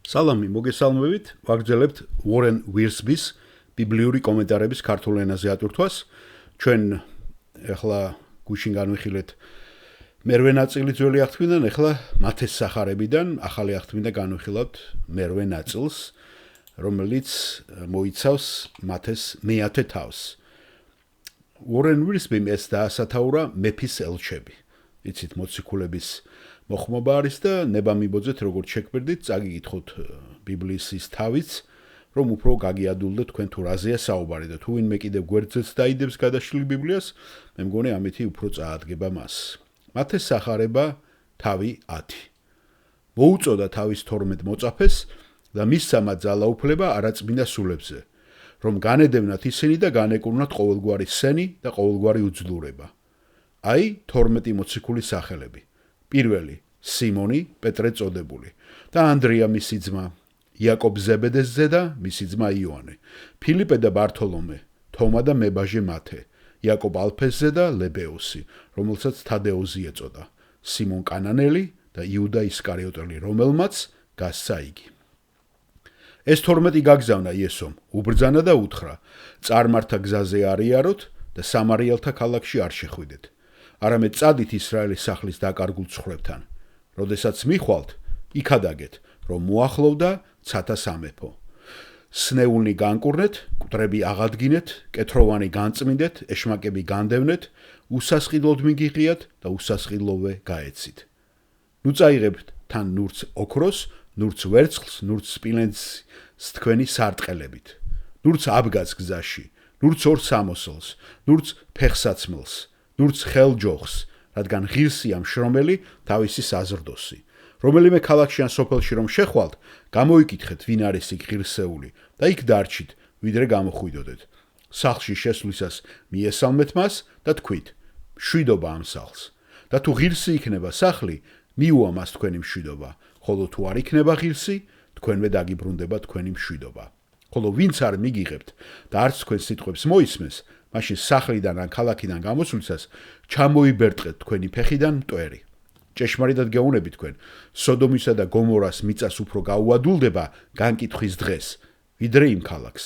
სალამი, მოგესალმებით. ვაგრძელებთ Warren Wiersbe-ის ბიბლიური კომენტარების ქართულ ენაზე ატვირთვას. ჩვენ ახლა გუშინ განვიხილეთ მერვე ნაწილი ძველი აღთქმიდან, ახლა მათეს სახარებიდან ახალი აღთქმიდან განვიხილავთ მერვე ნაწილს, რომელიც მოიცავს მათეს მეათე თავს. Warren Wiersbe-მ ეს დაასათაურა მეფის ელჩები. იცით, მოციქულების მოხმობა არის და ნება მიბოძეთ როგორც შეგვერდით, წაგიკითხოთ ბიბლიის ის თავიც, რომ უფრო გაგიადულდეთ თქვენ თუ რაზეა საუბარი და თუ ვინმე კიდევ გვერდზეც დაიდებს გადაშლილ ბიბლიას, მე მგონი ამითი უფრო წაადგება მას. მათეს სახარება თავი 10. მოუწოდა თავის 12 მოწაფეს და მისცა მათ ძალაუფლება არაწმინდა სულებზე, რომ განედევნათ ისინი და განეკურნათ ყოველგვარი სენი და ყოველგვარი უძლურება. აი 12 მოციქულის სახელები. პირველი სიმონი, პეტრე წოდებული და ანდრია მისი ძმა, იაკობ ზებედეს ზედა, მისი ძმა იოანე, ფილიპე და ბართოლომე, თომა და მებაჟე მათე, იაკობ ალფეს ზედა, ლებეოსი, რომელსაც თადეოზი ეწოდა, სიმონ კანანელი და იუდა ისკარიოტელი, რომელმაც გასცა იგი. ეს 12 გაგზავნა იესომ, უბრძანა და უთხრა: წარმართა გზაზე არ იაროთ და სამარიელთა ქალაქში არ შეხვიდეთ. არამედ წადით ისრაელის სახლის დაკარგულ ცხრებთან. როდესაც მიხვალთ, იქადაგეთ, რომ მოახლოვდა ცათა სამეფო. სნეულნი განკურნეთ, მკვდრები აღადგინეთ, კეთროვანი განწმინდეთ, ეშმაკები განდევნეთ, უსასყიდლოდ მიგიღიათ და უსასყიდლოვე გაეცით. ნუ წაიღებთ თან ნურც ოქროს, ნურც ვერცხლს, ნურც სპილენძს თქვენი სარტყელებით. ნურც აბგას გზაში, ნურც ორ სამოსელს, ნურც ფეხსაცმელს, ნურც ხელჯოხს, რადგან ღირსია მშრომელი თავისი საზრდოსი. რომელიმე ქალაქში ან სოფელში რომ შეხვალთ, გამოიკითხეთ ვინ არის იქ ღირსეული და იქ დარჩით, ვიდრე გამოხვიდოდეთ. სახლში შესვლისას მიესალმეთ მას და თქვით: მშვიდობა ამ სახლს. და თუ ღირსი იქნება სახლი, მიუვა მას თქვენი მშვიდობა, ხოლო თუ არ იქნება ღირსი, თქვენვე დაგიბრუნდება თქვენი მშვიდობა. ხოლო ვინც არ მიგიღებთ და არც თქვენ სიტყვებს მოისმეს, მაშინ სახლიდან ან ქალაქიდან გამოსვლისას ჩამოიბერტყეთ თქვენი ფეხიდან მტვერი. ჭეშმარიტად გეუბნები თქვენ, სოდომისა და გომორას მიწას უფრო გაუადულდება განკითხვის დღეს, ვიდრე იმ ქალაქს.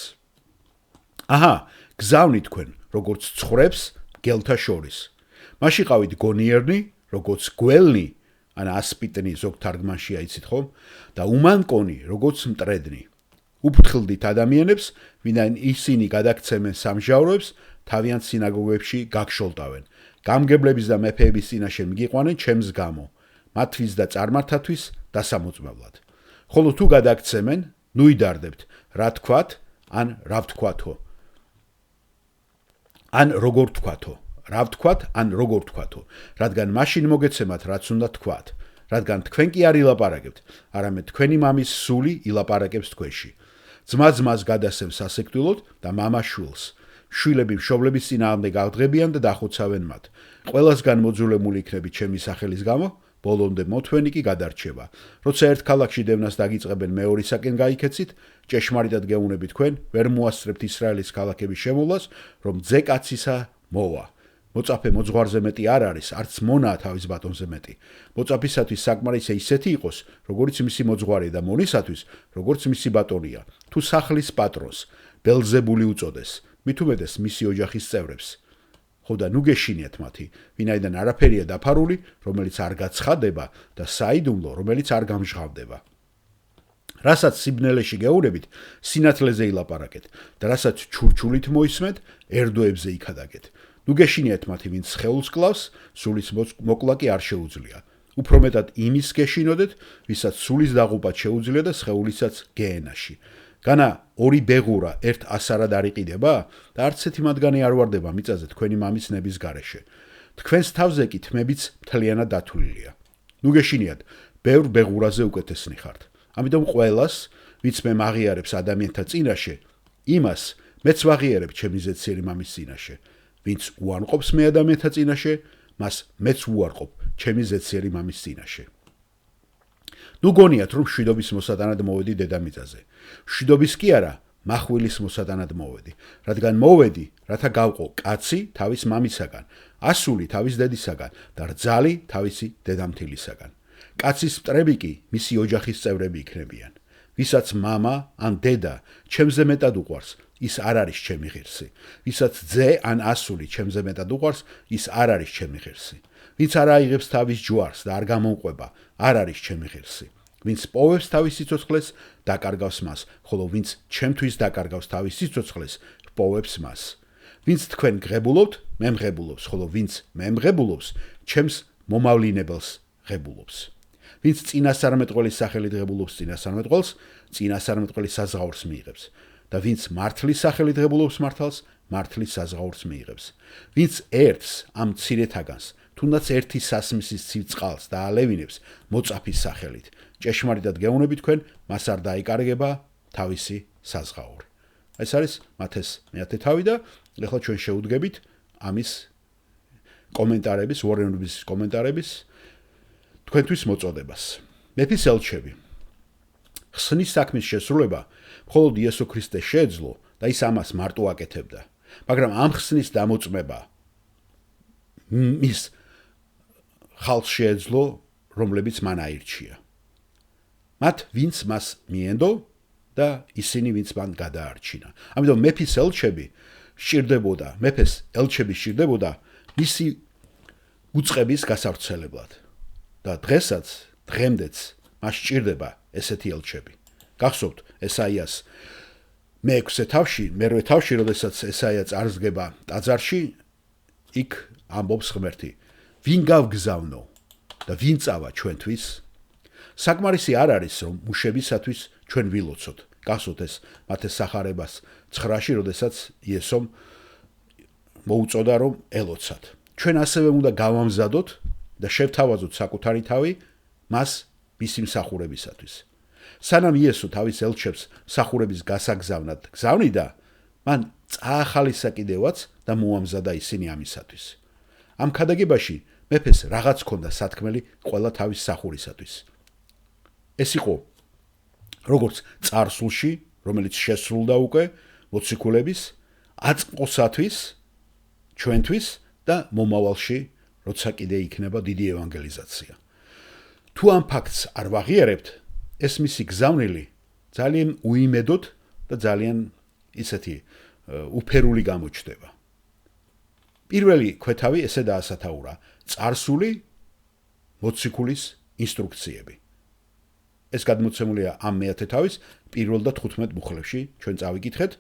აჰა, გზავნით თქვენ, როგორც ცხრებს გელთა შორის. მაშინ ყავით გონიერნი, როგორც გველნი, ან ასპიტნი ზოგ თარგმანში აიცით ხომ, და უმანკონი, როგორც მტრედნი. უფრთხილდით ადამიანებს, ვინაიდან ისინი გადაქცემენ სამჟავროებს, თავიანთ სინაგოგებში გაგშოლტავენ. გამგებლების და მეფეების წინაშე მიგიყვანენ ჩემს გამო, მათთვის და წარმართათვის დასამოწმებლად. ხოლო თუ გადაქცემენ, ნუ იდარდებთ, რა თქვათ, ან რა ვთქვათო. ან როგორ თქვათო. რა ვთქვათ, ან როგორ თქვათო, რადგან მაშინ მოგეცემათ, რაც უნდა თქვათ, რადგან თქვენ კი არ ილაპარაკებთ, არამედ თქვენი მამის სული ილაპარაკებს თქვენში. ძმა ძმას გადასცემს სასიკვდილოდ და მამა შვილს. შვილები მშობლების წინააღმდეგ გავდღებიან და დახოცავენ მათ. ყველასგან მოძულებული იქნებით ჩემი სახელის გამო, ბოლომდე მოთვენი კი გადარჩება. როცა ერთ ქალაქში დევნას დაგიწყებენ მეორისაკენ გაიქეცით, ჭეშმარიტად გეუბნები თქვენ, ვერ მოასწრებთ ისრაელის ქალაქების შემოვლას, რომ ძე კაცისა მოვა. მოწაფე მოძღვარზე მეტი არ არის, არც მონაა თავის ბატონზე მეტი. მოწაფისათვის საკმარისია ისეთი იყოს, როგორც მისი მოძღვარი და მონისათვის, როგორც მისი ბატონია. თუ სახლის პატრონს ბელზებული უწოდეს, მით უმეტეს მისი ოჯახის წევრებს. ხო და ნუ გეშინიათ მათი, ვინაიდან არაფერია დაფარული, რომელიც არ გაცხადება და საიდუმლო, რომელიც არ გამჟღავდება. რასაც სიბნელეში გეუბნებით, სინათლეზე ილაპარაკეთ და რასაც ჩურჩულით მოისმეთ, ერდოებზე იქადაგეთ. ნუ გეშინიათ მათი, ვინც სხეულს კლავს, სულის მოკლა კი არ შეუძლია. უფრო მეტად იმის გეშინოდეთ, ვისაც სულის დაღუპად შეუძლია და სხეულისაც გეენაში. განა ორი ბეღურა ერთ ასარად არ იყიდება და არც ერთი მათგანი არ ვარდება მიწაზე თქვენი მამის ნების გარეშე. თქვენს თავზე კი თმებიც მთლიანად დათვლილია. ნუ გეშინიათ, ბევრ ბეღურაზე უკეთესნი ხართ. ამიტომ ყველას, ვინც მე მაღიარებს ადამიანთა წინაშე, იმას მეც ვაღიარებ ჩემი ზეციერი მამის წინაშე. ვინც უარყოფს მე ადამიანთა წინაშე, მას მეც უარყოფ ჩემი ზეციერი მამის წინაშე. ნუ გონიათ, რომ მშვიდობის მოსატანად მოვედი დედამიწაზე. მშვიდობის კი არა, מחვილის მოსატანად მოვედი. რადგან მოვედი, რათა გავყო კაცი თავის მამისაგან, ასული თავის დედისაგან და რძალი თავისი დედამთილისაგან. კაცის მტრები კი მისი ოჯახის წევრები იქნებიან. ვისაც მამა ან დედა ჩემზე მეტად უყვარს, ის არ არის ჩემი ღირსი. ვისაც ძე ან ასული ჩემზე მეტად უყვარს, ის არ არის ჩემი ღირსი. ვინც არ აიღებს თავის ჯვარს და არ გამომყვება, არ არის ჩემი ღირსი. ვინც პოვებს თავის სიცოცხლეს, დაკარგავს მას, ხოლო ვინც ჩემთვის დაკარგავს თავის სიცოცხლეს, პოვებს მას. ვინც თქვენ ღებულობთ, მე მღებულობს, ხოლო ვინც მე მღებულობს, ჩემს მომავლინებელს ღებულობს. ვინც წინასწარმეტყველის სახელით ღებულობს წინასწარმეტყველს, წინასწარმეტყველის საზღაურს მიიღებს. და ვინც მართლის სახელით ღებულობს მართალს, მართლის საზღაურს მიიღებს. ვინც ერთს ამ მცირეთაგანს, თუნდაც ერთი სასმისის ცივ წყალს დაალევინებს მოწაფის სახელით, ჭეშმარიტად გეუბნები თქვენ, მას არ დაიკარგება თავისი საზღაური. ეს არის მათეს მეათე თავი და ეხლა ჩვენ შევუდგებით ამის კომენტარების, უორენ ურბისის კომენტარების თქვენთვის მოწოდებას. მეფის ელჩები. ხსნის საქმის შესრულება მხოლოდ იესო ქრისტე შეეძლო და ის ამას მარტო აკეთებდა. მაგრამ ამ ხსნის დამოწმება მის ხალხს შეეძლო, რომლებიც მან აირჩია. მათ ვინც მას მიენდო და ისინი ვინც მან გადაარჩინა. ამიტომ მეფის ელჩები სჭირდებოდა, მეფეს ელჩები სჭირდებოდა მისი უწყების გასავრცელებლად. და დღესაც, დღემდეც მას სჭირდება ესეთი ელჩები. გახსოვთ ესაიას მე-6 თავში, მერვე თავში, როდესაც ესაია წარსდგება ტაძარში, იქ ამბობს ღმერთი: ვინ გავგზავნო და ვინ წავა ჩვენთვის? საკმარისი არ არის, რომ მუშებისათვის ჩვენ ვილოცოთ. გახსოვთ ეს მათეს სახარებას 9-ში, როდესაც იესომ მოუწოდა, რომ ელოცათ. ჩვენ ასევე უნდა გავამზადოთ და შევთავაზოთ საკუთარი თავი მას მისი მსახურებისათვის. სანამ იესო თავის ელჩებს მსახურების გასაგზავნად გზავნიდა, მან წაახალისა კიდევაც და მოამზადა ისინი ამისათვის. ამ ქადაგებაში მეფეს რაღაც ჰქონდა სათქმელი ყველა თავის მსახურისათვის. ეს იყო როგორც წარსულში, რომელიც შესრულდა უკვე მოციქულების აწმყოსათვის, ჩვენთვის და მომავალში, როცა კიდე იქნება დიდი ევანგელიზაცია. თუ ამ ფაქტს არ ვაღიარებთ, ეს მისი გზავნილი ძალიან უიმედოდ და ძალიან ისეთი უფერული გამოჩნდება. პირველი ქვეთავი ესე დაასათაურა: წარსული მოციქულის ინსტრუქციები. ეს გადმოცემულია ამ მეათე თავის 1 და 15 მუხლებში, ჩვენ წავიკითხეთ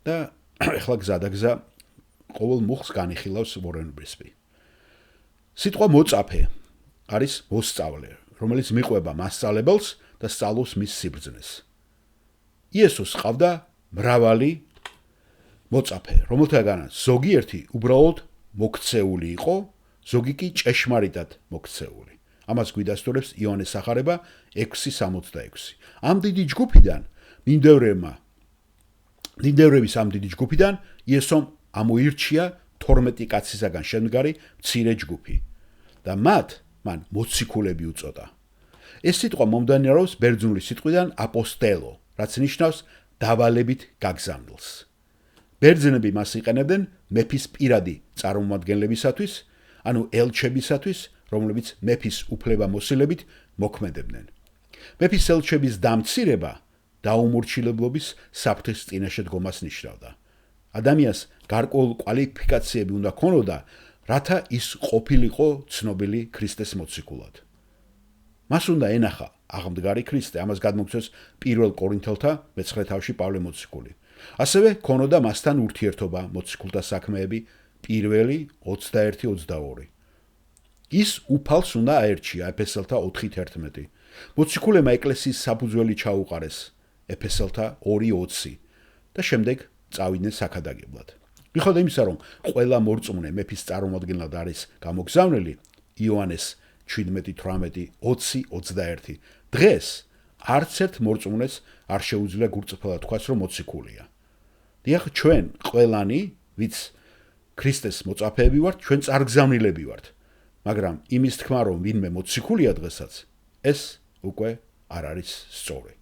და ეხლა გზადაგზა ყოველ მუხლს განიხილავს უორენ ურბისი. სიტყვა მოწაფე არის მოსწავლე, რომელიც მიყვება მასწავლებელს და სწავლობს მის სიბრძნეს. იესოს ყავდა მრავალი მოწაფე, რომელთაგანაც ზოგიერთი უბრალოდ მოქცეული იყო, ზოგი კი ჭეშმარიტად მოქცეული. ამას გვიდასტურებს იოანეს სახარება 6:66. ამ დიდი ჯგუფიდან მინდევრების ამ დიდი ჯგუფიდან იესომ ამოირჩია 12 კაცისაგან შემდგარი მცირე ჯგუფი და მან მოციქულები უწოდა. ეს სიტყვა მომდევნარეობს ბერძნული სიტყვიდან აპოსტელო, რაც ნიშნავს დავალებით გაგზავნილს. ბერძნები მას იყენებდნენ მეფის პირადი წარმომადგენლებისათვის, ანუ ელჩებისათვის, რომლებიც მეფის უფლებამოსილებით მოქმედებდნენ. მეფის ელჩების დამცირება დაუმორჩილებლობის საფრთხის წინაშე დგომას ნიშნავდა. ადამიანს გარკვეული კვალიფიკაციები უნდა ქონოდა, რათა ის ყოფილიყო ცნობილი ქრისტეს მოციქულად. მას უნდა ენახა აღმდგარი ქრისტე, ამას გადმოგცემს 1 კორინთელთა 9 თავში პავლე მოციქული. ასევე ქონოდა მასთან ურთიერთობა მოციქულთა საქმეები 1 21-22. ის უფალს უნდა აერჩია ეფესელთა 4:11. მოციქულებმა ეკლესიის საფუძველი ჩაუყარეს ეფესელთა 2:20 და შემდეგ წავიდნენ საქადაგებლად. მიუხედავად იმისა, რომ ყველა მორწმუნე მეფის წარმომადგენლად არის გამოგზავნილი, იოანეს 17:18-20-21. დღეს არც ერთ მორწმუნეს არ შეუძლია გულწრფელად თქვას, რომ მოციქულია. დიახ, ჩვენ ყველანი, ვიც ქრისტეს მოწაფეები ვართ, ჩვენ წარგზავნილები ვართ. მაგრამ იმის თქმა, რომ ვინმე მოციქულია დღესაც, ეს უკვე არ არის სწორი.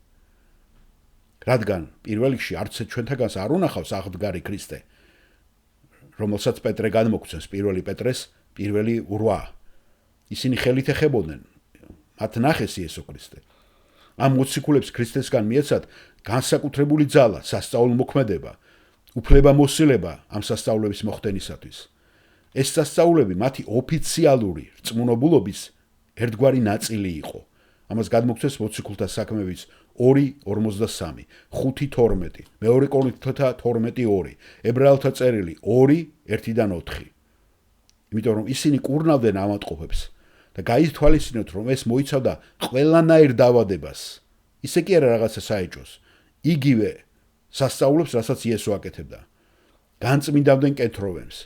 რადგან პირველ რიგში არც ჩვენთაგანს არ უნახავს აღმდგარი ქრისტე, რომელსაც პეტრე გადმოგცემს 1 პეტრეს 1:8. ისინი ხელით ეხებოდნენ, მათ ნახეს იესო ქრისტე. ამ მოციქულებს ქრისტესგან მიეცათ განსაკუთრებული ძალა, სასწაულ მოქმედება, უფლებამოსილება ამ სასწაულების მოხდენისათვის. ეს სასწაულები მათი ოფიციალური რწმუნებულობის ერთგვარი ნაწილი იყო. ამას გადმოგცეს მოციქულთა საქმეების 2:43, 5:12, მეორე კორინთთა 12:2, ებრაელთა წერილი 2:1-4. იმიტომ რომ ისინი კურნავდნენ ამატყოფებს და გაითვალისწინოთ რომ ეს მოიცავდა ყველანაირ დაავადებას. ისე კი არა რაღაცა საეჭვოს. იგივე სასწაულებს, რასაც იესო აკეთებდა. განწმინდავდნენ კეთროვებს,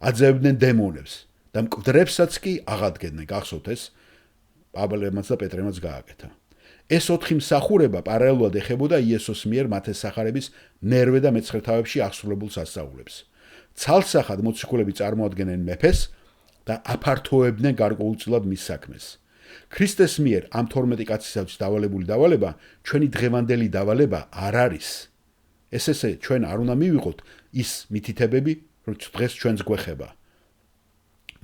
აძევდნენ დემონებს და მკვდრებსაც კი აღადგენდნენ. გახსოვთ ეს პავლემაც და პეტრემაც გააკეთა. ეს 4 მსახურება პარალელურად ეხებოდა იესოს მიერ მათესახარების მერვე და მეცხრე თავებში აღსრულებულ სასწაულებს. ცალსახად მოციქულები წარმოადგენენ მეფეს და აფართოებდნენ გარკვეულწილად მის საქმეს. ქრისტეს მიერ ამ 12 კაცისათვის დავალებული დავალება ჩვენი დღევანდელი დავალება არ არის. ესე ჩვენ არ უნდა მივიღოთ ის მითითებები, რომ დღეს ჩვენს გვეხება.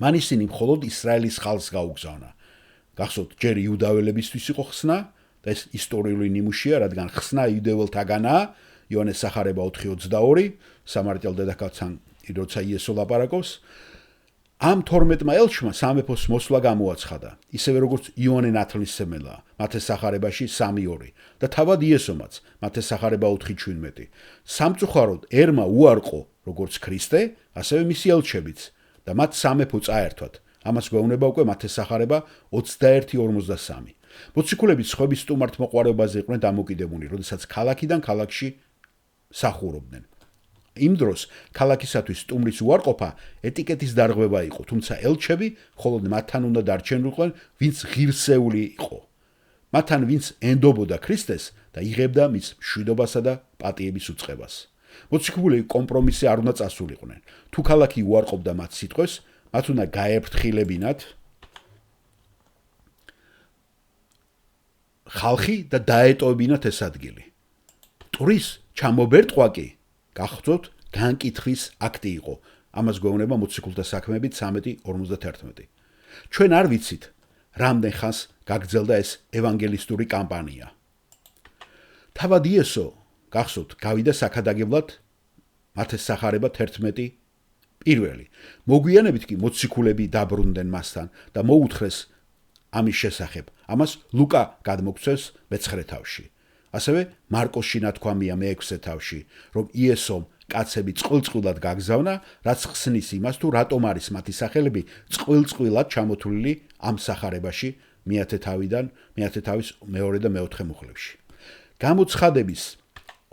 მან ისინი მხოლოდ ისრაელის ხალხს გაუგზავნა. გახსოვთ, ჯერ იუდაველებისთვის იყო ხსნა და ეს ისტორიული ნიმუშია, რადგან ხსნა იუდეველთაგანაა, იოანეს სახარება 4:22, სამარიტელ დედაქალაქთან როცა იესო ლაპარაკობს. ამ 12-მა ელჩმა სამეფოს მოსვლა გამოაცხადა, ისევე როგორც იოანე ნათლისმცემელმა, მათესახარებაში 3:2 და თავად იესომაც, მათესახარება 4:17. სამწუხაროდ ერმა უარყო როგორც ქრისტე, ასევე მისი ელჩებიც და მათ სამეფო წაერთვათ. ამას გვეუბნება უკვე მათესახარება 21:43. მოციქულები სხვების სტუმართ მოყვარეობაზე იყვნენ დამოკიდებული, როდესაც ქალაქიდან ქალაქში სახურობდნენ. იმ დროს ქალაქისათვის სტუმრის უარყოფა ეტიკეტის დარღვევა იყო, თუმცა ელჩები მხოლოდ მათთან უნდა დარჩენილყვნენ, ვინც ღირსეული იყო. მათთან ვინც ენდობოდა ქრისტეს და იღებდა მის მშვიდობასა და პატიების უწყებას. მოციქულები კომპრომისზე არ უნდა წასულიყვნენ. თუ ქალაქი უარყოფდა მათ სიტყვებს, მათ უნდა გაეფრთხილებინათ ხალხი და დაეტოვებინათ ეს ადგილი. ტვრის ჩამობერტყვა კი გახსოვთ, განკითხვის აქტი იყო. ამას გვეუბნება მოციქულთა საქმეები 13:51. ჩვენ არ ვიცით, რამდენ ხანს გაგრძელდა ეს ევანგელისტური კამპანია. თავად იესო, გახსოვთ, გავიდა საქადაგებლად მათესახარება 11:1. მოგვიანებით კი მოციქულები დაბრუნდნენ მასთან და მოუთხრეს ამის შესახებ. ამას ლუკა გადმოგცეს მე-9 თავში. ასევე მარკოსში ნათქვამია მე-6 თავში, რომ იესომ კაცები წყვილ-წყვილად გაგზავნა, რაც ხსნის იმას, თუ რატომ არის მათი სახელები წყვილ-წყვილად ჩამოთვლილი ამ სახარებაში მე-10 თავის მეორე და მე-4 მუხლებში. გამოცხადების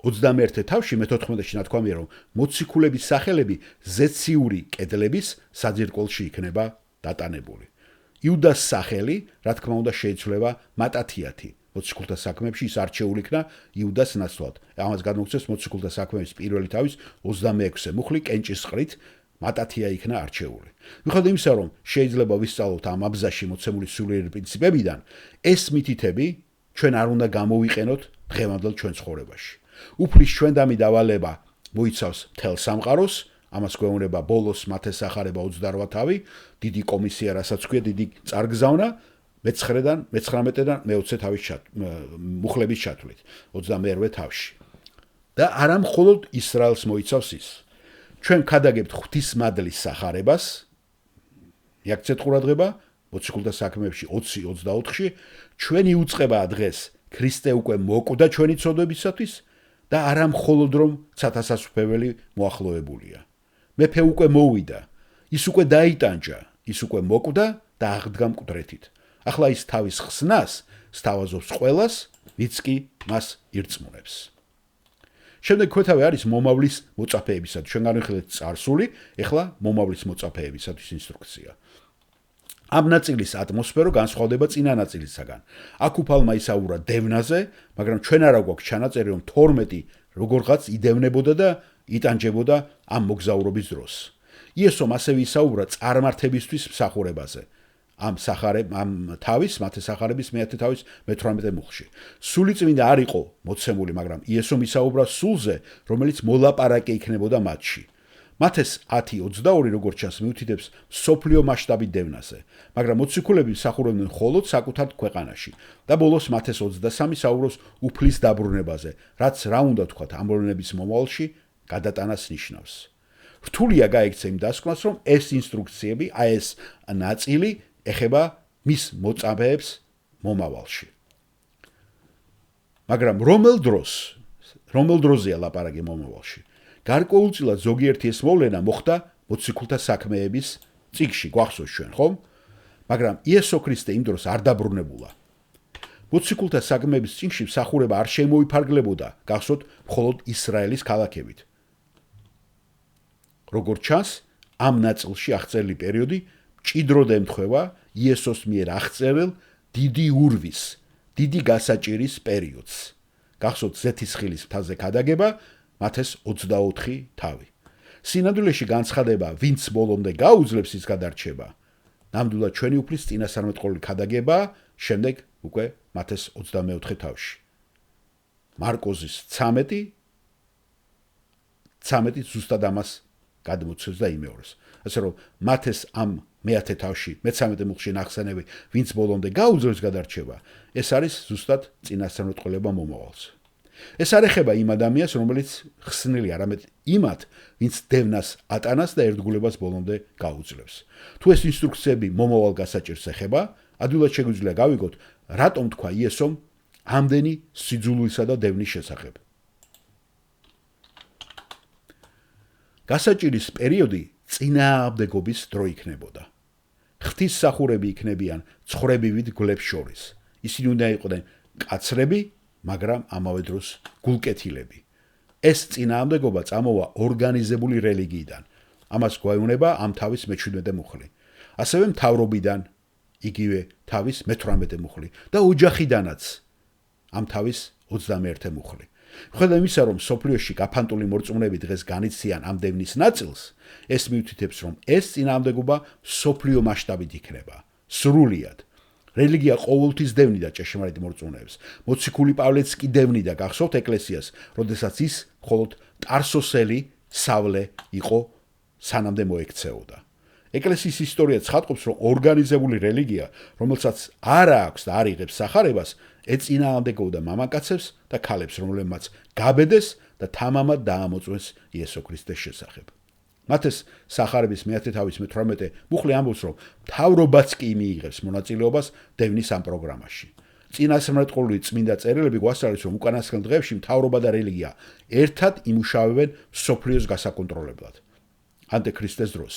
21 თავში მე-14-ში ნათქვამია, რომ მოციქულების სახელები ზეციური კედლების საძირკველში იქნება დატანებული. იუდას სახელი, რა თქმა უნდა, შეიცვლება მატათიათი. მოციქულთა საქმეებში ის არჩეული იქნა იუდას ნაცვლად. ამას გადმოგცეს მოციქულთა საქმეების პირველი თავის 26 მუხლი კენჭის ყრით მატათია იქნა არჩეული. მიუხედავად იმისა, რომ შეიძლება ვისწავლოთ ამ აბზაში მოცემული სულიერი პრინციპებიდან, ეს მითითები ჩვენ არ უნდა გამოვიყენოთ დღევანდელ ჩვენ ცხოვრებაში. უფლის ჩვენდამი დავალება მოიცავს მთელ სამყაროს, ამას გვეუბნება ბოლოს მათესახარება 28 თავი, დიდი კომისია, რასაც ქვია დიდი წარგზავნა, მე-9-დან, მე-19-დან მე-20 თავის მუხლების ჩათვლით, 22 თავში. და არა მხოლოდ ისრაელს მოიცავს ის. ჩვენ ქადაგებთ ღვთისმადლის სახარებას, იაქცეთ ყურადღება, მოციქულთა საქმეებში 20-24-ში, ჩვენი უწყება დღეს ქრისტე უკვე მოკვდა ჩვენი ცოდვებისათვის და არა მხოლოდ რომ ცათასასუფეველი მოახლოებულია. მეფე უკვე მოვიდა, ის უკვე დაიტანჯა, ის უკვე მოკვდა და აღდგა მკვდრეთით. ახლა ის თავის ხსნას სთავაზობს ყველას, ვინც კი მას ირწმუნებს. შემდეგ ქვეთავე არის მომავლის მოწაფეებისათვის. ჩვენ განვიხილეთ წარსული, ეხლა მომავლის მოწაფეებისათვის ინსტრუქცია. ამ ნაწილის ატმოსფერო განსხვავდება წინა ნაწილისაგან. აქ უფალმა ისაუბრა დევნაზე, მაგრამ ჩვენ არა გვაქვს ჩანაწერი, რომ 12 როგორღაც იდევნებოდა და იტანჯებოდა ამ მოგზაურობის დროს. იესომ ასევე ისაუბრა წარმართებისთვის მსახურებაზე. ამ თავის, მათესახარების მე-10 თავის მე-18 მუხლში. სულიწმინდა არ იყო მოცემული, მაგრამ იესომ ისაუბრა სულზე, რომელიც მოლაპარაკე იქნებოდა მათში. მათ ეს 10-22 როგორც ჩანს მიუთითებს სოფლიო მასშტაბით დევნაზე, მაგრამ მოციქულები მსახურობდნენ მხოლოდ საკუთარ ქვეყანაში და ბოლოს მათ ეს 23 საუბრობს უფლის დაბრუნებაზე, რაც რა უნდა თქვათ ამბოლნების მომავალში გადატანას ნიშნავს. რთულია გაიქცა იმ დასკვნას, რომ ეს ინსტრუქციები, ეს ნაწილი ეხება მის მოწამეებს მომავალში. მაგრამ რომელ დროზეა ლაპარაკი მომავალში? გარკვეულწილად ზოგიერთი ეს მოვლენა მოხდა მოციქულთა საქმეების წიგნში, გვახსოვს ჩვენ, ხომ? მაგრამ იესო ქრისტე იმ დროს არ დაბრუნებულა. მოციქულთა საქმეების წიგნში მსახურება არ შემოიფარგლებოდა, გახსოვთ, მხოლოდ ისრაელის ქალაქებით. როგორც ჩანს, ამ ნაწილში აღწერილი პერიოდი მჭიდროდ ემთხვევა იესოს მიერ აღწერილ დიდი ურვის, დიდი გასაჭირის პერიოდს. გახსოვთ ზეთისხილის მთაზე ქადაგება, მათ ეს 24 თავი. სინამდვილეში განცხადება, ვინც ბოლომდე გაუძლებს ის გადარჩება. ნამდვილად ჩვენი უფლის წინასწარმეტყველური ქადაგება, შემდეგ უკვე მათ ეს 24 თავში. მარკოზის 13 ზუსტად ამას გადმოცემს და იმეორებს. ასე რომ მათ ეს ამ მე-10 თავში, მე-13 მუხლში ნახსენები, ვინც ბოლომდე გაუძლებს გადარჩება, ეს არის ზუსტად წინასწარმეტყველება მომავალს. ეს არ ეხება იმ ადამიანს, რომელიც ხსნილი არამედ იმათ, ვინც დევნას ატანას და ერთგულებას ბოლომდე გაუძლებს. თუ ეს ინსტრუქციები მომავალ გასაჭირს ეხება, ადვილად შეგვიძლია გავიგოთ, რატომ თქვა იესომ ამდენი სიძულვისა და დევნის შესახებ. გასაჭირის პერიოდი წინააღმდეგობის დრო იქნებოდა. ღვთისმსახურები იქნებიან ცხრებივით გლებს შორის. ისინი უნდა იყვნენ კაცრები, მაგრამ ამავე დროს გულკეთილები. ეს წინააღმდეგობა წამოვა ორგანიზებული რელიგიიდან. ამას გვეუბნება ამ თავის მე-17 მუხლი. ასევე მთავრობიდან, იგივე თავის მე-18 მუხლი და ოჯახიდანაც ამ თავის 21 მუხლი. ხედავ იმისა, რომ სოფლიოში გაფანტული მორწმუნეები დღეს განიცდიან ამ დევნის ნაწილს, ეს მიუთითებს, რომ ეს წინააღმდეგობა სოფლიო მასშტაბით იქნება, სრულიად. რელიგია ყოველთვის დევნიდა ჭეშმარიტ მორწმუნეებს. მოციქული პავლეც კი დევნიდა, გახსოვთ ეკლესიას, როდესაც ის მხოლოდ ტარსოსელი სავლე იყო, სანამდე მოექცეოდა. ეკლესიის ისტორია ცხადყოფს, რომ ორგანიზებული რელიგია, რომელსაც არ აქვს და არ იღებს სახარებას, ეწინააღმდეგებოდა მამაკაცებს და ქალებს, რომლებმაც გაბედეს და თამამად დაამოწმეს იესო ქრისტეს შესახებ. მათ ეს სახარების მე-10 თავის მე-18 მუხლი ამბობს, რომ მთავრობაც კი მიიღებს მონაწილეობას დევნის ამ პროგრამაში. წინასწარმეტყველური წმინდა წერილები გვასწავლის, რომ უკანასკნელ დღეებში მთავრობა და რელიგია ერთად იმუშავებენ მსოფლიოს გასაკონტროლებლად. ანტიქრისტეს დროს.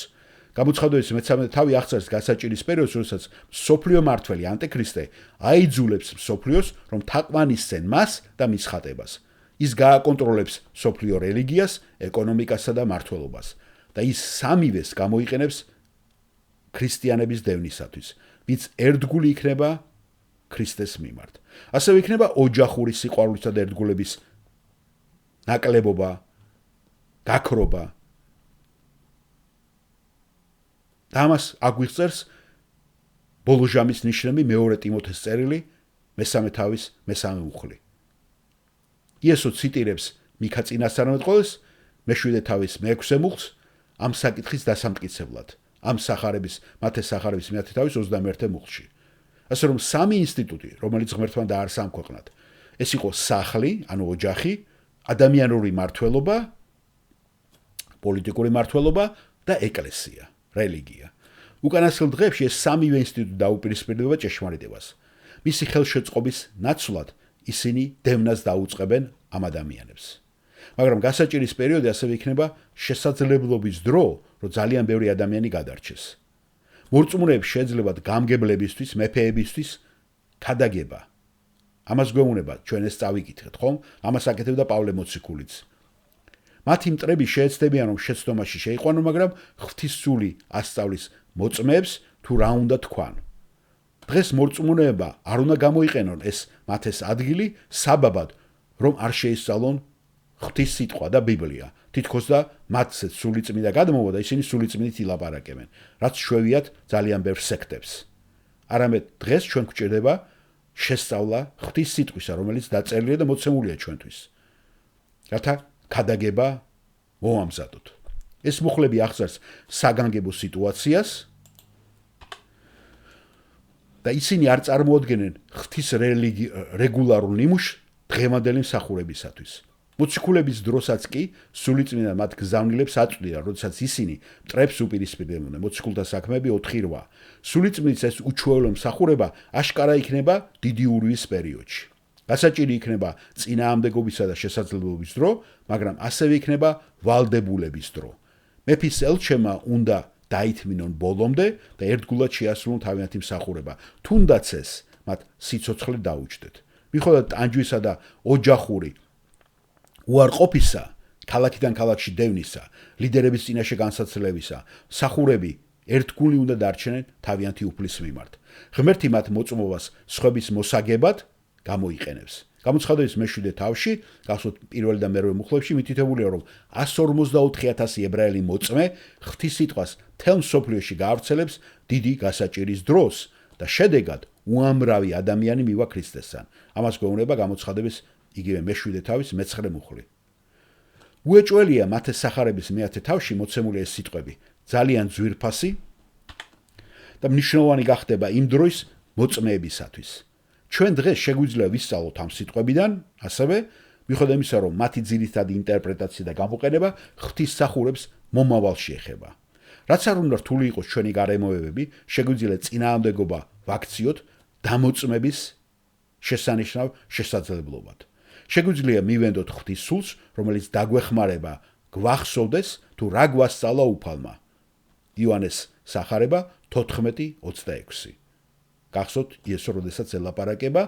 გამოცხადების მე-13 თავი აღწერს გასაჭირის პერიოდს, როდესაც მსოფლიო მართველი ანტიქრისტე აიძულებს მსოფლიოს, რომ თაყვანისცენ მას და მის ხატებას. ის გააკონტროლებს მსოფლიო რელიგიას, ეკონომიკასა და მმართველობას და ის სამივეს გამოიყენებს ქრისტიანების დევნისათვის, ვინც ერთგული იქნება ქრისტეს მიმართ. ასევე იქნება ოჯახური სიყვარულისა და ერთგულების ნაკლებობა, გაქრობა. და ამას აგვიღწევს ბოლო ჟამის ნიშნები მეორე ტიმოთეს წერილი მე-3 თავის მე-3 მუხლი. იესო ციტირებს მიქა წინასწარმეტყველს მე-7 თავის მე-6 მუხლს ამ საკითხის დასამტკიცებლად, ამ სახარების, მათეს სახარების მე-10 თავის 21 მუხლში. ასე რომ სამი ინსტიტუტი, რომელიც ღმერთმა დაარსა ამ ქვეყნად, ეს იყო სახლი, ანუ ოჯახი, ადამიანური მმართველობა, პოლიტიკური მმართველობა და ეკლესია, რელიგია. უკანასკნელ დღეებში ეს სამივე ინსტიტუტი დაუპირისპირდება ჭეშმარიტებას. მისი ხელშეწყობის ნაცვლად ისინი დევნას დაუწყებენ ამ ადამიანებს. მაგრამ გასაჭირის პერიოდი ასევე იქნება შესაძლებლობის დრო, რომ ძალიან ბევრი ადამიანი გადარჩეს. მორწმუნეებს შეეძლებათ გამგებლებისთვის, მეფეებისთვის ქადაგება. ამას გვეუბნება ჩვენ ეს წავიკითხეთ, ხომ? ამას აკეთებდა პავლე მოციქულიც. მათი მტრები შეეცდებიან, რომ შეცდომაში შეიყვანონ, მაგრამ ღვთისმსული ასწავლის მოწმეებს თუ რა უნდა თქვან. დღეს მორწმუნეება არ უნდა გამოიყენონ ეს მათეს ადგილი საბაბად, რომ არ შეისწავლონ ღვთის სიტყვა და ბიბლია. თითქოს და მათზე სულიწმიდა გადმოვა და ისინი სულიწმიდით ილაპარაკებენ, რაც შვევიათ ძალიან ბევრ სექტებს. არამედ დღეს ჩვენ გვჭირდება შესწავლა ღვთის სიტყვისა, რომელიც დაწერილია და მოცემულია ჩვენთვის. რათა ქადაგება მოამზადოთ. ეს მუხლები აღწერს საგანგებო სიტუაციას და ისინი არ წარმოადგენენ ღვთის რეგულარულ ნიმუშს დღევანდელი მსახურებისათვის. მოციქულების დროსაც კი სულიწმინდა მათ გზავნილებს აწვდიდა, როდესაც ისინი მტრებს უპირისპირდებოდნენ. მოციქულთა საქმეები 4:8. სულიწმინდის ეს უჩვეულო მსახურება აშკარა იქნება დიდი ურვის პერიოდში. გასაჭირი იქნება წინააღმდეგობისა და შესაძლებლობის დრო, მაგრამ ასევე იქნება ვალდებულების დრო. მეფის ელჩებმა უნდა დაითმინონ ბოლომდე და ერთგულად შეასრულონ თავიანთი მსახურება. თუნდაც ეს მათ სიცოცხლე დაუჯდეთ. მიუხედავად ტანჯვისა და ოჯახური უარყოფისა, ქალაქიდან ქალაქში დევნისა, ლიდერების წინაშე განსაცდელებისა, მსახურები ერთგული უნდა დარჩენენ თავიანთი უფლის მიმართ. ღმერთი მათ მოწმობას სხვების მოსაგებად გამოიყენებს. გამოცხადების მე-7 თავში, გახსოვთ პირველ და მერვე მუხლებში მითითებულია, რომ 144,000 ებრაელი მოწმე ღვთის სიტყვას მთელ მსოფლიოში გაავრცელებს დიდი გასაჭირის დროს და შედეგად უამრავი ადამიანი მივა ქრისტესთან. ამას გვეუბნება გამოცხადების იგივე მე-7 თავის მე-9 მუხლი. უეჭველია მათეს სახარების მე-10 თავში მოცემული ეს სიტყვები, ძალიან ძვირფასი და მნიშვნელოვანი გახდება იმ დროის მოწმეებისათვის. ჩვენ დღეს შეგვიძლია ვისწავლოთ ამ სიტყვებიდან, ასევე მიუხედავად იმისა, რომ მათი ძირითადი ინტერპრეტაცია და გამოყენება ღვთის მსახურებს მომავალში ეხება. რაც არ უნდა რთული იყოს ჩვენი გარემოებები, შეგვიძლია წინააღმდეგობა ვაქციოთ დამოწმების შესანიშნავ შესაძლებლობად. შეგვიძლია მივენდოთ ღვთის სულს, რომელიც დაგვეხმარება გვახსოვდეს თუ რა გვასწავლა უფალმა. იოანეს სახარება 14:26. გახსოვთ იესო როდესაც ელაპარაკება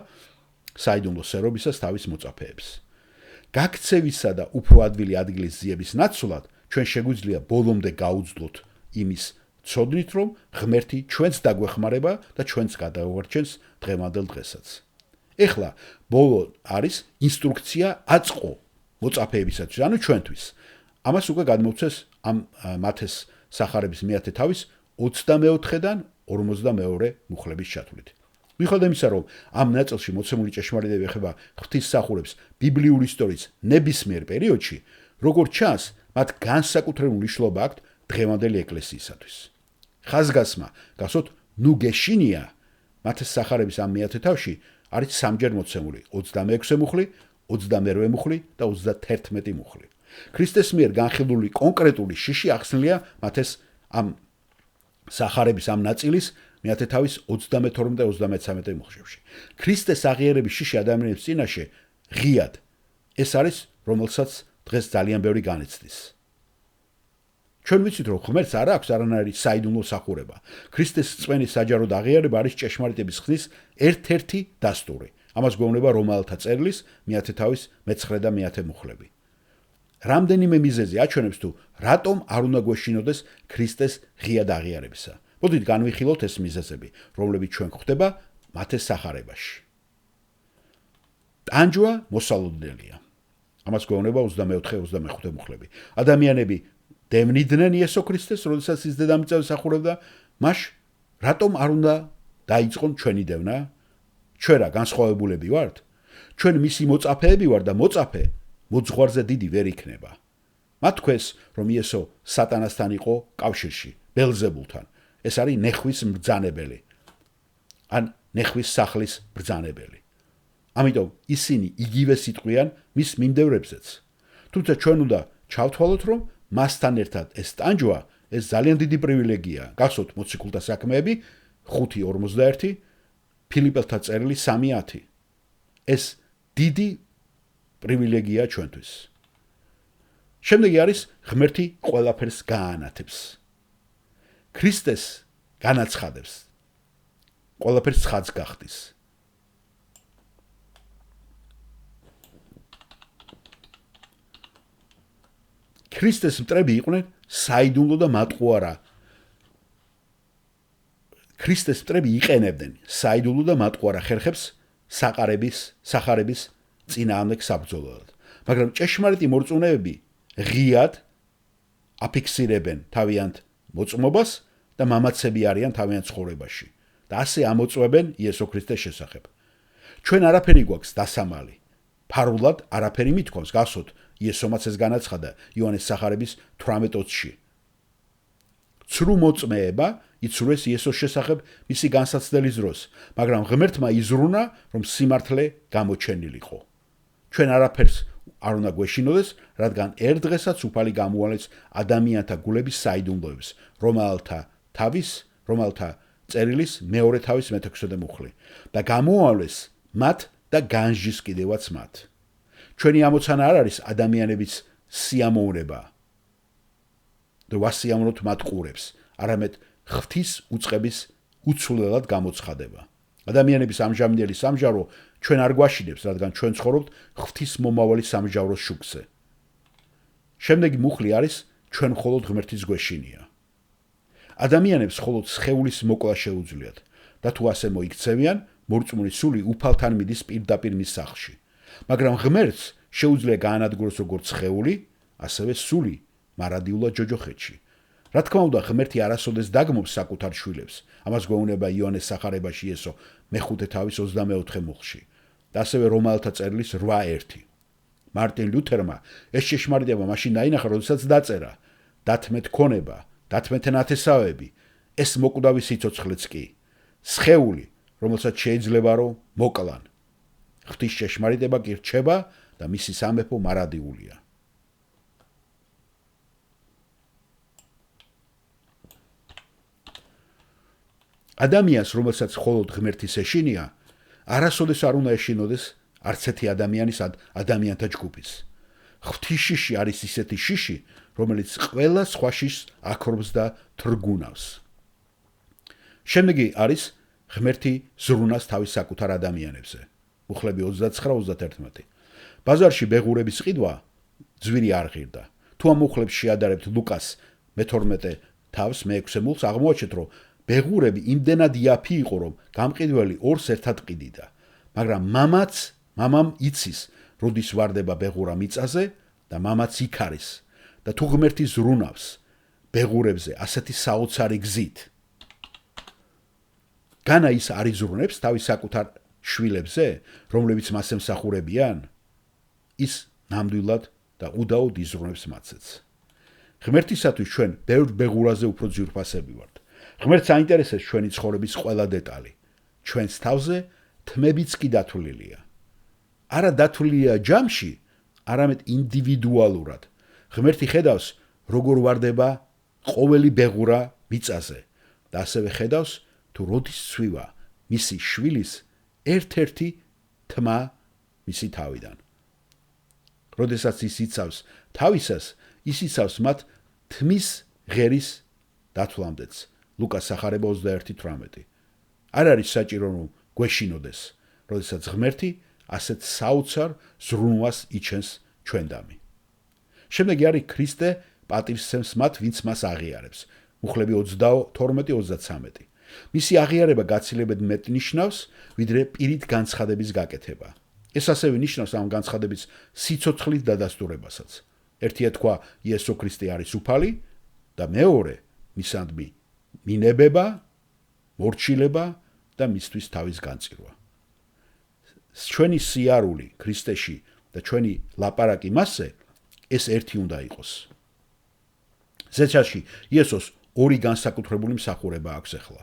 საიდუმლო სერობისას თავის მოწაფეებს. გაქცევისა და უფრო ადვილი ადგილის ზიების ნაცვლად ჩვენ შეგვიძლია ბოლომდე გაუძლოთ იმის ცოდნით, რომ ღმერთი ჩვენს დაგვეხმარება და ჩვენს გადაუღარჩენს დღევანდელ დღესაც. ეხლა ბოლო არის ინსტრუქცია აწყო მოწაფეებისათვის, ანუ ჩვენთვის. ამას უკვე გადმოვცეს ამ მათეს სახარების მე-10 თავის 24-დან 42 მუხლების ჩათვლით. მიუხედავად იმისა, რომ ამ ნაწილში მოცემული ჭეშმარიტება ეხება ღვთის მსახურებს ბიბლიური ისტორიის ნებისმიერ პერიოდში, როგორც ჩანს, მათ განსაკუთრებული მნიშვნელობა აქვთ დღევანდელი ეკლესიისათვის. ხაზგასმა, გასვოთ ნუ გეშინია მათეს სახარების ამ მე-10 თავში არის სამჯერ მოცემული 26 მუხლი, 22 მუხლი და 31 მუხლი. ქრისტეს მიერ განხილული კონკრეტული შიში ახსნილია მათეს ამ სახარების ამ ნაწილის მე-10 თავის 32 და 33 მუხლებში. ქრისტეს აღიარების შიში ადამიანების წინაშე ღიად ეს არის, რომელსაც დღეს ძალიან ბევრი განიცდის. ჩვენ ვიცით, რომ ღმერთს არ აქვს არანაირი საიდუმლო სახურება. ქრისტეს წვენის საჯაროდ აღიარება არის ჭეშმარიტების ხსნის ერთ-ერთი დასტური. ამას გვეუბნება რომაელთა წერილის მე-10 თავის მე-9 და მე-10 მუხლები. რამდენიმე მიზეზი აჩვენებს თუ რატომ არ უნდა გვეშინოდეს ქრისტეს ღიად აღიარებისა. მოდით განვიხილოთ ეს მიზეზები, რომლებიც ჩვენ გვხვდება მათეს სახარებაში. ტანჯვა მოსალოდნელია. ამას გვეუბნება 24-25 მუხლები. ადამიანები დევნიდნენ იესო ქრისტეს, როდესაც ის დედამიწაზე მსახურობდა, მაშ რატომ არ უნდა დაიწყონ ჩვენი დევნა? ჩვენ რა განსხვავებულები ვართ? ჩვენ მისი მოწაფეები ვართ და მოწაფე მოძღვარზე დიდი ვერ იქნება. მათ თქვეს, რომ იესო სატანასთან იყო კავშირში, ბელზებულთან. ეს არის ნეხვის მბრძანებელი. ან ნეხვის სახლის ბრძანებელი. ამიტომ ისინი იგივე სიტყვიან მის მიმდევრებზეც. თუმცა ჩვენ უნდა ჩავთვალოთ, რომ მასთან ერთად ეს ტანჯვა, ეს ძალიან დიდი პრივილეგია. გახსოვთ მოციქულთა საქმეები 5:41, ფილიპელთა წერილი 3:10. ეს დიდი პრივილეგია ჩვენთვის. შემდეგი არის ღმერთი ყველაფერს გაანათებს. ქრისტეს განაცხადებს. ყველაფერს ცხადს გახდის. ქრისტეს მტრები იყვნენ საიდუმლო და მატყუარა. ქრისტეს მტრები იყენებდნენ საიდუმლო და მატყუარა ხერხებს სახარების წინააღმდეგ საბრძოლოდ. მაგრამ ჭეშმარიტი მორწმუნეები ღიად აფიქსირებენ თავიანთ მოწმობას და მამაცები არიან თავიანთ ცხოვრებაში და ასე ამოწმებენ იესო ქრისტეს შესახებ. ჩვენ არაფერი გვაქვს დასამალი. ფარულად არაფერი მithქვამს, გასვოთ იესომაც ეს განაცხადა იოანეს სახარების 18:20-ში. ცრუ მოწმეება იცურეს იესოს შესახებ მისი განსაცდელის დროს, მაგრამ ღმერთმა იზრუნა, რომ სიმართლე გამოჩენილიყო. ჩვენ არაფერს არ უნდა გვეშინოდეს, რადგან ერთ დღესაც უფალი გამოვალეს ადამიანთა გულების საიდუმლოებს, რომელთა წერილის მეორე თავის მე-16 მუხლი და გამოავლეს მათ და განსჯის კიდევაც მათ. ჩვენი ამოცანა არ არის ადამიანების სიამოვნება და ვასიამოვნოთ მათ ყურებს, არამედ ღვთის უწყების უცვლელად გამოცხადება. ადამიანების ამჟამინდელი სამჟავრო ჩვენ არ გვაშინებს, რადგან ჩვენ ცხოვრობთ ღვთის მომავალი სამჟავროს შუქზე. შემდეგი მუხლი არის ჩვენ მხოლოდ ღმერთის გვეშინია. ადამიანებს მხოლოდ სხეულის მოკლა შეუძლიათ და თუ ასე მოიქცევიან, მორწმუნე სული უფალთან მიდის პირდაპირ მის სახლში. მაგრამ ღმერთს შეუძლია გაანადგუროს როგორც სხეული, ასევე სული მარადიულად ჯოჯოხეთში. რა თქმა უნდა, ღმერთი არასოდეს დაგმობს საკუთარ შვილებს. ამას გვეუბნება იოანეს სახარებაში იესო მე-5 თავის 24 მუხლში და ასევე რომაელთა წერილის 8:1. მარტინ ლუთერმა ეს შეშმარიტება მაშინ დაინახა, როდესაც დაწერა: დათმეთ ქონება, დათმეთ ნათესავები, ეს მოკვდავი სიცოცხლეც კი, სხეული, რომელსაც შეიძლება რომ მოკლან. ღვთის შეშმარიტება კი რჩება და მისი სამეფო მარადიულია. ადამიანს, რომელსაც მხოლოდ ღმერთის ეშინია, არასოდეს არ უნდა ეშინოდეს არც ერთი ადამიანის ადამიანთა ჯგუფის. ღვთის შიში არის ისეთი შიში, რომელიც ყველა სხვა შიშს აქრობს და თრგუნავს. შემდეგი არის ღმერთი ზრუნავს თავის საკუთარ ადამიანებზე. მუხლები 29-31. ბაზარში ბეღურების ყიდვა ძვირი არ ღირდა. თუ ამ მუხლებს შეადარებთ ლუკას მე-12 თავს მე-6 მუხლს, აღმოაჩენთ, რომ ბეღურები იმდენად იაფი იყო, რომ გამყიდველი ორს ერთად ყიდიდა. მაგრამ მამამ იცის, როდის ვარდება ბეღურა მიწაზე და მამაც იქ არის. და თუ ღმერთი ზრუნავს ბეღურებზე ასეთი საოცარი გზით, განა ის არ იზრუნებს თავის საკუთარ შვილებზე, რომლებიც მას ემსახურებიან, ის ნამდვილად და უდაოდ იზრუნებს მათაც. ღმერთისათვის ჩვენ ბევრ ბეღურაზე უფრო ძვირფასები ვართ. ღმერთს აინტერესებს ჩვენი ცხოვრების ყველა დეტალი. ჩვენს თავზე თმებიც კი დათვლილია. არა დათვლილია ჯამში, არამედ ინდივიდუალურად. ღმერთი ხედავს, როგორ ვარდება ყოველი ბეღურა მიწაზე და ასევე ხედავს, თუ როდის ცვივა მისი შვილის ერთ-ერთი თმა მისი თავიდან. როდესაც ის იცავს თავისას, ის იცავს მათ თმის ღერის დათვლამდეც. ლუკას სახარება 21:18. არ არის საჭირო რომ გვეშინოდეს, როდესაც ღმერთი ასეთ საოცარ ზრუნვას იჩენს ჩვენდამი. შემდეგი არის ქრისტე პატივსცემს მათ, ვინც მას აღიარებს. მუხლები 22-23. მისი აღიარება გაცილებად მეტ ნიშნავს, ვიდრე პირით განცხადების გაკეთება. ეს ასევე ნიშნავს ამ განცხადების სიცოცხლის დადასტურებასაც. ერთია თქვა იესო ქრისტე არის უფალი და მეორე მისანდმი მინებება, მორჩილება და მისთვის თავის განწირვა. ჩვენი სიარული ქრისტეში და ჩვენი ლაპარაკი მასზე ეს ერთი უნდა იყოს. ზეცაში იესოს ორი განსაკუთრებული მსახურება აქვს ახლა.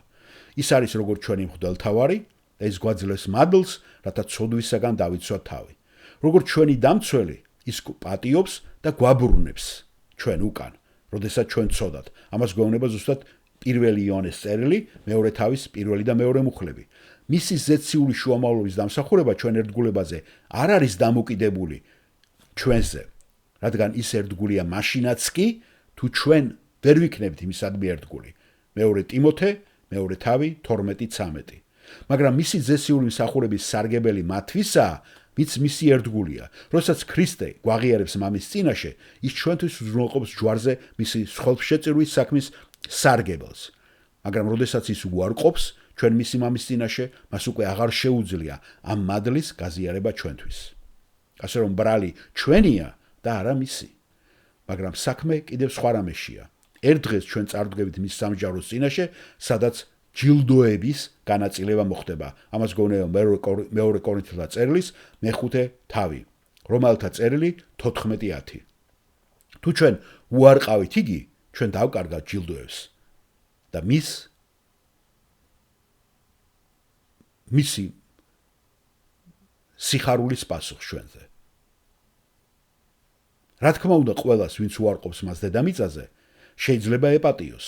ის არის როგორც ჩვენი მღვდელმთავარი და ის გვაძლევს მადლს, რათა ცოდვისაგან დავიცვათ თავი. როგორც ჩვენი დამცველი, ის პატიობს და გვაბრუნებს ჩვენ უკან, როდესაც ჩვენ ცოდათ. ამას გვეუბნება ზუსტად 1 იოანეს წერილი, მეორე თავის 1 და მეორე მუხლები. მისი ზეციური შუამავლობის დამსახურება ჩვენ ერთგულებაზე არ არის დამოკიდებული ჩვენზე, რადგან ის ერთგულია მაშინაც კი, თუ ჩვენ ვერ ვიქნებთ იმისადმი ერთგული. მეორე ტიმოთე, მეორე თავი 12:13. მაგრამ მისი ზეციური მსახურების სარგებელი მათვისაა, ვინც მისი ერთგულია. როდესაც ქრისტე გვაღიარებს მამის წინაშე, ის ჩვენთვის უზრუნველყოფს ჯვარზე მისი სხოლშეწირვის საქმის სარგებელს. მაგრამ როდესაც ის უარყოფს ჩვენ მისი მამის წინაშე, მას უკვე აღარ შეუძლია ამ მადლის გაზიარება ჩვენთვის. ასე რომ ბრალი ჩვენია და არა მისი. მაგრამ საქმე კიდევ სხვა რამეშია. ერთ დღეს ჩვენ წარდგებით მის სამჯაროს წინაშე, სადაც ჯილდოების განაწილება მოხდება. ამას გვეუბნება მეორე კორინთელთა წერილის მე-5 თავი რომელთა წერილი 14:10. თუ ჩვენ უარყავით იგი, ჩვენ დავკარგავთ ჯილდოებს და მისი სიხარულის პასუხს ჩვენზე. რა თქმა უნდა, ყველას, ვინც უარყოფს მას დედამიწაზე, შეიძლება ეპატიოს.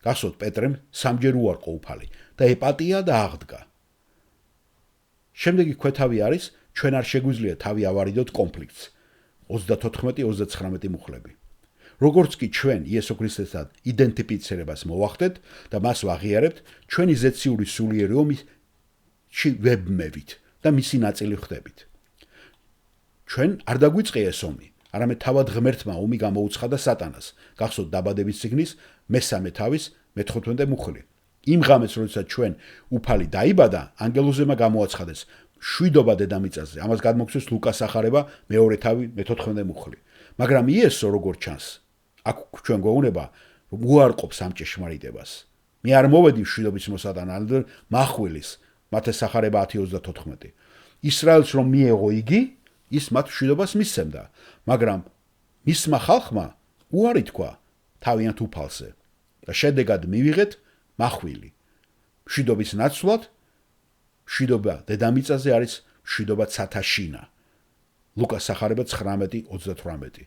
გახსოვთ, პეტრემ 3-ჯერ უარყო უფალი და ეპატია და აღდგა. შემდეგი ქვეთავი არის, ჩვენ არ შეგვიძლია თავი ავარიდოთ კონფლიქტს. 34-39 მუხლები. როგორც კი ჩვენ იესო ქრისტესთან იდენტიფიცირებას მოვახდეთ და მას ვაღიარებთ, ჩვენი ზეციური სულიერი ომში ვებმევით და მისი ნაწილი ხდებით. ჩვენ არ დაგვიწყია ეს ომი, არამედ თავად ღმერთმა ომი გამოუცხადა სატანას. გახსოვთ დაბადების წიგნის მესამე თავის 15 მუხლი. იმ ღამეს, როდესაც ჩვენ უფალი დაიბადა, ანგელოზებმა გამოაცხადეს შვიდობა დედამიწაზე. ამას გადმოგცემს ლუკას ახარება მეორე თავი 14 მუხლი. მაგრამ იესო როგორც ჩანს, აქ ჩვენ გვეუბნება, რომ უარყოფს ამ ჭეშმარიტებას. მე არ მოვედი შვიდობის მოსატანად, מחვილის მათეს ახარება 10:34. ისრაელს რომ მიეღო იგი, ის მათ შვიდობას მისცემდა, მაგრამ მისმა ხალხმა უარი თქვა თავიანთ უფალზე და შედეგად მივიღეთ מחვილი. შვიდობის ნაცვლად შვიდობა დედამიწაზე არის შვიდობა ცათაშინა. ლუკას ახარება 19:38.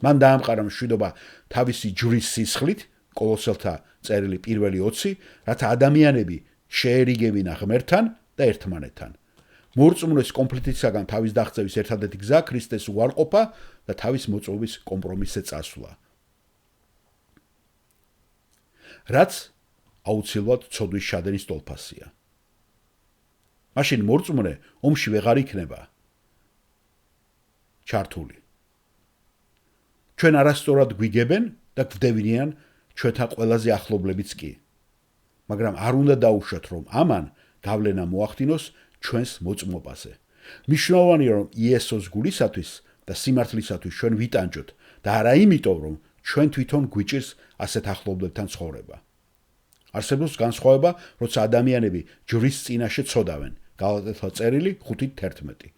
მან დაამყარა შვიდობა თავისი ჯვრის სისხლით, კოლოსელთა წერილი 1:20, რათა ადამიანები შეერიგებინა ღმერთთან და ერთმანეთთან. მორწმუნეს კონფლიქტისაგან თავის დაღწევის ერთადერთი გზა ქრისტეს უარყოფა და თავის მოწვევის კომპრომისზე წასვლა. რაც აუცილებლად ცოდვის შადენის ტოლფასია. მაშინ მორწმუნე ომში ვეღარ იქნება ჩართული. ჩვენ არასწორად გვიგებენ და გვდევნიან ჩვენთან ყველაზე ახლობლებიც კი. მაგრამ არ უნდა დაუშვათ, რომ ამან გავლენა მოახდინოს ჩვენს მოწმობაზე. მნიშვნელოვანია, რომ იესოს გულისათვის და სიმართლისათვის ჩვენ ვიტანჯოთ და არა იმიტომ, რომ ჩვენ თვითონ გვიჭირს ასეთ ახლობლებთან ცხოვრება. არსებობს განსხვავება, როცა ადამიანები ჯვრის წინაშე ცოდავენ, გალატელთა წერილი 5:11.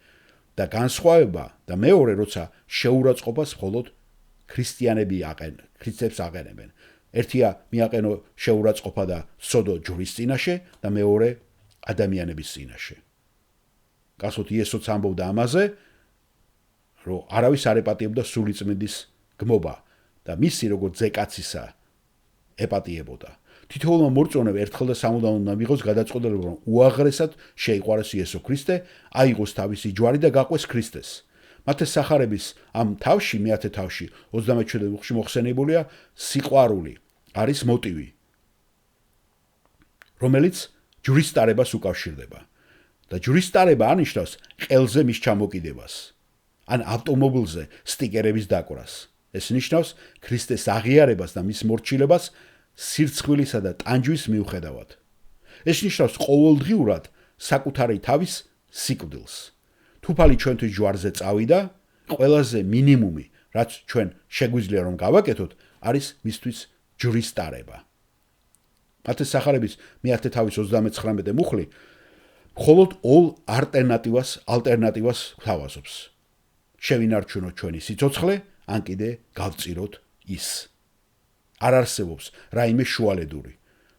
და განსხვავება და მეორე, როცა შეურაცხყოფას მხოლოდ ქრისტეებს აყენებენ. ერთია მიაყენო შეურაცხყოფა და სოდო ჯვრის წინაშე და მეორე ადამიანების წინაშე. გასოთ იესოც ამბობდა ამაზე, რომ არავის არ ეპატიებდა სულიწმინდის გმობა და მისი როგორც ზეკაცისა ეპატიებოდა. თითოეულმა მორწმუნემ ერთხელ და სამუდამოდ უნდა მიიღოს გადაწყვეტილება, რომ უაღრესად შეიყვაროს იესო ქრისტე, აიღოს თავისი ჯვარი და გაყვეს ქრისტეს. მათეს სახარების ამ თავში, მეათე თავში 37 მუხლში მოხსენებულია სიყვარული არის მოტივი, რომელიც ჯვრის ტარებას უკავშირდება. და ჯვრის ტარება ანიშნავს ყელზე მის ჩამოკიდებას, ან ავტომობილზე სტიკერების დაკვრას. ეს ნიშნავს ქრისტეს აღიარებას და მის მორჩილებას სირცხვილისა და ტანჯვის მიუხედავად. ეს ნიშნავს ყოველდღიურად საკუთარი თავის სიკვდილს. თუფალი ჩვენთვის ჯვარზე წავიდა, ყველაზე მინიმუმი, რაც ჩვენ შეგვიძლია რომ გავაკეთოთ, არის მისთვის ჯვრის ტარება. მათეს სახარების მეათე თავის 39 მუხლი მხოლოდ ორ ალტერნატივას გვთავაზობს. შევინარჩუნოთ ჩვენი სიცოცხლე, ან კიდე გავწიროთ ის. არ არსებობს რაიმე შუალედური.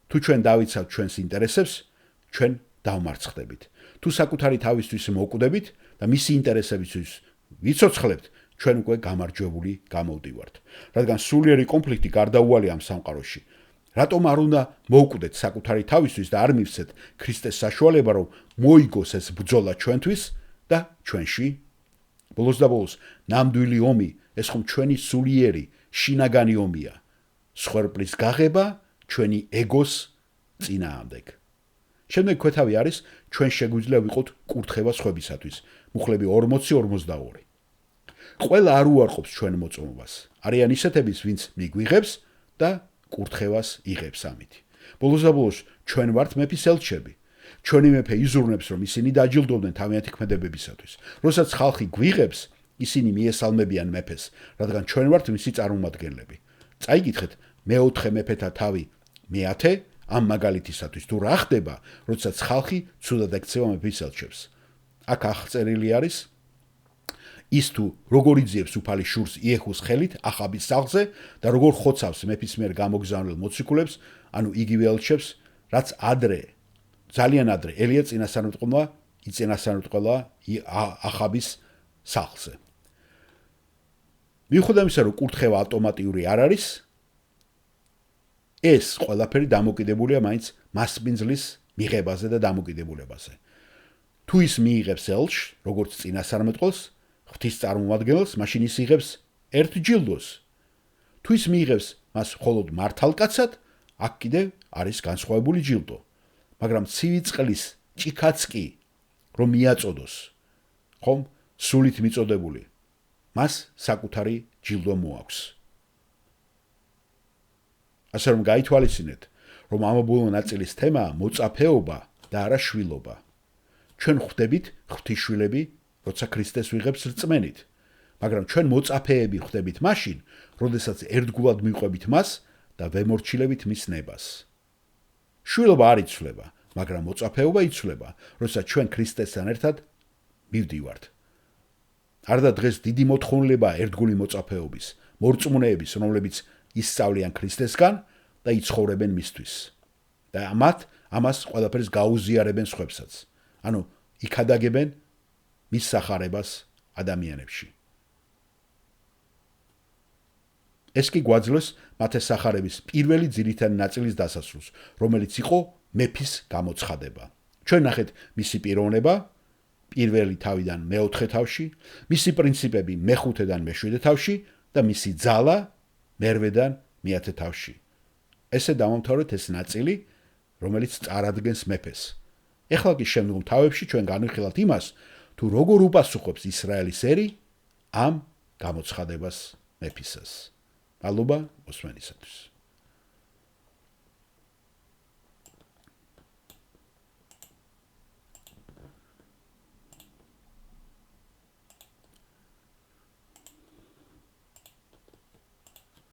თუ ჩვენ დავიცავთ ჩვენს ინტერესებს, ჩვენ დავმარცხდებით. თუ საკუთარი თავისთვის მოკვდებით და მისი ინტერესებისთვის ვიცოცხლებთ, ჩვენ უკვე გამარჯვებული გამოვდივართ. რადგან სულიერი კონფლიქტი გარდაუვალია ამ სამყაროში. რატომ არ უნდა მოვკვდეთ საკუთარი თავისთვის და არ მივცეთ ქრისტეს საშუალება, რომ მოიგოს ეს ბრძოლა ჩვენთვის და ჩვენში? ბოლოს და ბოლოს, ნამდვილი ომი, ეს ხომ ჩვენი სულიერი, შინაგანი ომია. სხვერპლის გაღება ჩვენი ეგოს წინააღმდეგ. შემდეგ ქვეთავი არის, ჩვენ შეგვიძლია ვიყოთ კურთხევა სხვებისათვის. მუხლები 40-42. ყველა არ უარყოფს ჩვენ მოწმობას. არიან ისეთების, ვინც მიგვიღებს და კურთხევას იღებს ამით. ბოლოს და ბოლოს ჩვენ ვართ მეფის ელჩები. ჩვენი მეფე იზრუნებს, რომ ისინი დაჯილდოვდნენ თავიანთი ქმედებებისათვის. როდესაც ხალხი გვიღებს, ისინი მიესალმებიან მეფეს, რადგან ჩვენ ვართ მისი წარმომადგენლები. წაიგითხეთ მეოთხე მეფეთა თავი მეათე ამ მაგალითისათვის თუ რა ხდება, როდესაც ხალხი ცუდად ექცევა მეფის ელჩებს. აქ აღწერილი არის ის თუ როგორ იძიებს უფალი შურს იეხუს ხელით ახაბის სახლზე და როგორ ხოცავს მეფის მიერ გამოგზავნილ მოციქულებს, ანუ იგივე ელჩებს, რაც ძალიან ადრე ელია წინასწარმეტყველა ახაბის სახლზე. მიუხედავად იმისა, რომ კურთხევა ავტომატიური არ არის, ეს ყველაფერი დამოკიდებულია მაინც მასპინძლის მიღებაზე და დამოკიდებულებაზე. თუ ის მიიღებს ელჩს, როგორც წინასწარმეტყველს, ღვთის წარმომადგენელს, მაშინ ის იღებს ერთ ჯილდოს. თუ ის მიიღებს მას მხოლოდ მართალკაცად, აქ კიდევ არის განსხვავებული ჯილდო. მაგრამ ცივი წყლის ჭიქაც კი რომ მიაწოდოს, ხომ, სულით მიწოდებული, მას საკუთარი ჯილდო მოაქვს. ასე რომ გაითვალისწინეთ, რომ ამობოლო ნაწილის თემაა მოწაფეობა და არა შვილობა. ჩვენ ხვდებით ღვთისშვილები, როცა ქრისტეს ვიღებს რწმენით, მაგრამ ჩვენ მოწაფეები ხვდებით მაშინ, როდესაც ერთგულად მივყვებით მას და ვემორჩილებით მის ნებას. შვილობა არ იცვლება, მაგრამ მოწაფეობა იცვლება, როცა ჩვენ ქრისტესთან ერთად მივდივართ. არდა დღეს დიდი მოთხოვნილებაა ერთგული მოწაფეობის, მორწმუნეების, რომლებიც ისწავლიან ქრისტესგან და იცხოვრებენ მისთვის. და ამას ყველაფერს გაუზიარებენ სხვებსაც. ანუ იქადაგებენ მის სახარებას ადამიანებში. ეს კი გვაძლევს მათეს სახარების პირველი ძირითადი ნაწილის დასასრულს, რომელიც იყო მეფის გამოცხადება. ჩვენ ნახეთ მისი პიროვნება პირველი თავიდან მეოთხე თავში, მისი პრინციპები მეხუთედან მეშვიდე თავში და მისი ძალა მერვედან მეათე თავში. ესე დავამთავრეთ ეს ნაწილი, რომელიც წარადგენს მეფეს. ეხლა კი შემდგომ თავებში ჩვენ განვიხილავთ იმას, თუ როგორ უპასუხობს ისრაელის ერი ამ გამოცხადებას მეფისას. მადლობა მოსმენისათვის.